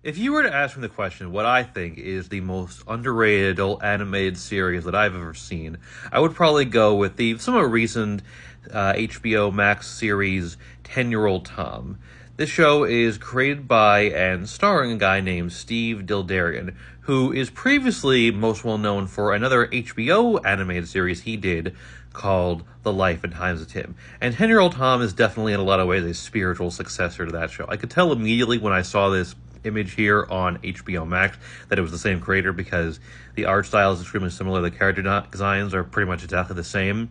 If you were to ask me the question, what I think is the most underrated adult animated series that I've ever seen, I would probably go with the somewhat recent HBO Max series 10-Year-Old Tom. This show is created by and starring a guy named Steve Dildarian, who is previously most well known for another HBO animated series he did called The Life and Times of Tim. And 10-Year-Old Tom is definitely in a lot of ways a spiritual successor to that show. I could tell immediately when I saw this image here on HBO Max that it was the same creator because the art style is extremely similar. The character designs are pretty much exactly the same.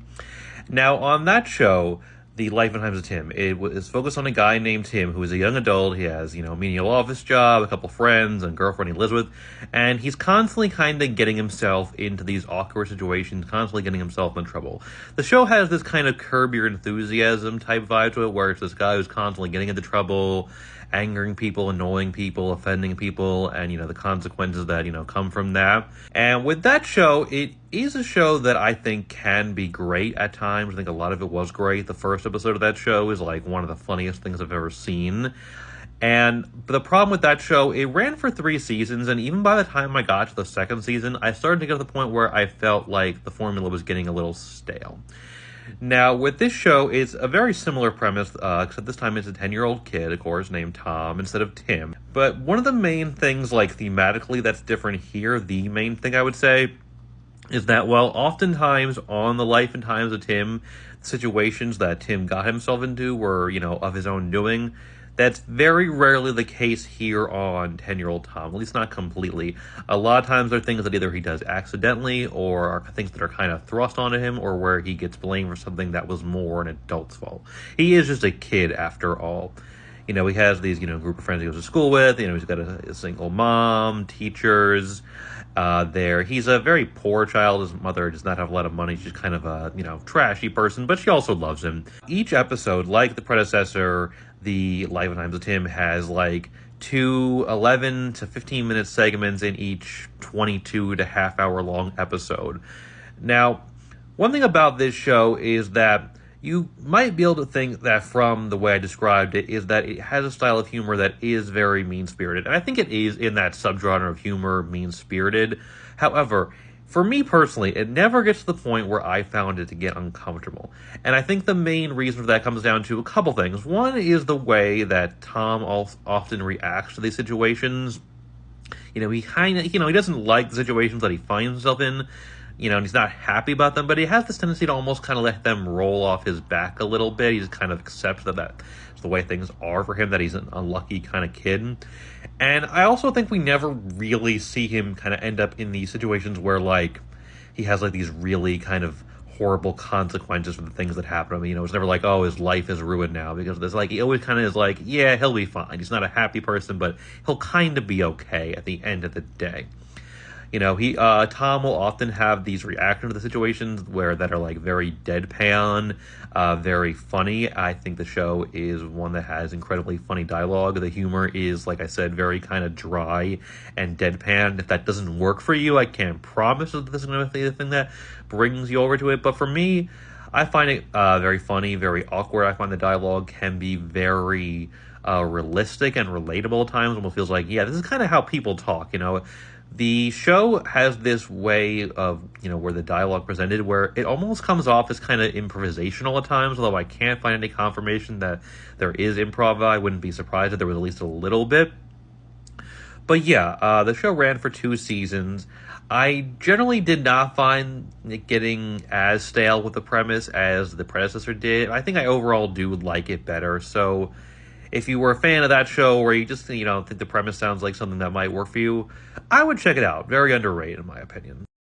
Now, on that show, The Life and Times of Tim, it is focused on a guy named Tim who is a young adult. He has, a menial office job, a couple friends, and a girlfriend he lives with, and he's constantly kind of getting himself into these awkward situations, constantly getting himself in trouble. The show has this kind of Curb Your Enthusiasm type vibe to it, where it's this guy who's constantly getting into trouble, angering people, annoying people, offending people, and, the consequences that, come from that. And with that show, it is a show that I think can be great at times. I think a lot of it was great. The first episode of that show is, one of the funniest things I've ever seen. And the problem with that show, it ran for 3 seasons, and even by the time I got to the second season, I started to get to the point where I felt like the formula was getting a little stale. Now, with this show, it's a very similar premise, except this time it's a 10-year-old kid, of course, named Tom instead of Tim. But one of the main things, thematically, that's different here, the main thing I would say, is that while oftentimes on The Life and Times of Tim, situations that Tim got himself into were, of his own doing, that's very rarely the case here on 10-Year-Old Tom, at least not completely. A lot of times there are things that either he does accidentally or are things that are kind of thrust onto him or where he gets blamed for something that was more an adult's fault. He is just a kid after all. He has these, group of friends he goes to school with. He's got a single mom, teachers. He's a very poor child. His mother does not have a lot of money. She's kind of a, trashy person, but she also loves him. Each episode, like the predecessor, The Life and Times of Tim, has 2 11 to 15 minute segments in each 22 to half hour long episode. Now, one thing about this show is that you might be able to think that from the way I described it is that it has a style of humor that is very mean-spirited. And I think it is in that subgenre of humor, mean-spirited. However, for me personally, it never gets to the point where I found it to get uncomfortable. And I think the main reason for that comes down to a couple things. One is the way that Tom often reacts to these situations. He kind of, he doesn't like the situations that he finds himself in. And he's not happy about them, but he has this tendency to almost kind of let them roll off his back a little bit. He just kind of accepts that that's the way things are for him, that he's an unlucky kind of kid. And I also think we never really see him kind of end up in these situations where, he has, these really kind of horrible consequences for the things that happen to him. It's never oh, his life is ruined now, because there's, he always kind of is yeah, he'll be fine. He's not a happy person, but he'll kind of be okay at the end of the day. Tom will often have these reactions to the situations that are very deadpan, very funny. I think the show is one that has incredibly funny dialogue. The humor is, like I said, very kind of dry and deadpan. If that doesn't work for you, I can't promise that this is going to be the thing that brings you over to it. But for me, I find it very funny, very awkward. I find the dialogue can be very realistic and relatable at times. Almost feels yeah, this is kind of how people talk, The show has this way of, where the dialogue presented, where it almost comes off as kind of improvisational at times, although I can't find any confirmation that there is improv. I wouldn't be surprised if there was at least a little bit. But yeah, the show ran for 2 seasons. I generally did not find it getting as stale with the premise as the predecessor did. I think I overall do like it better, so if you were a fan of that show or you just, think the premise sounds like something that might work for you, I would check it out. Very underrated, in my opinion.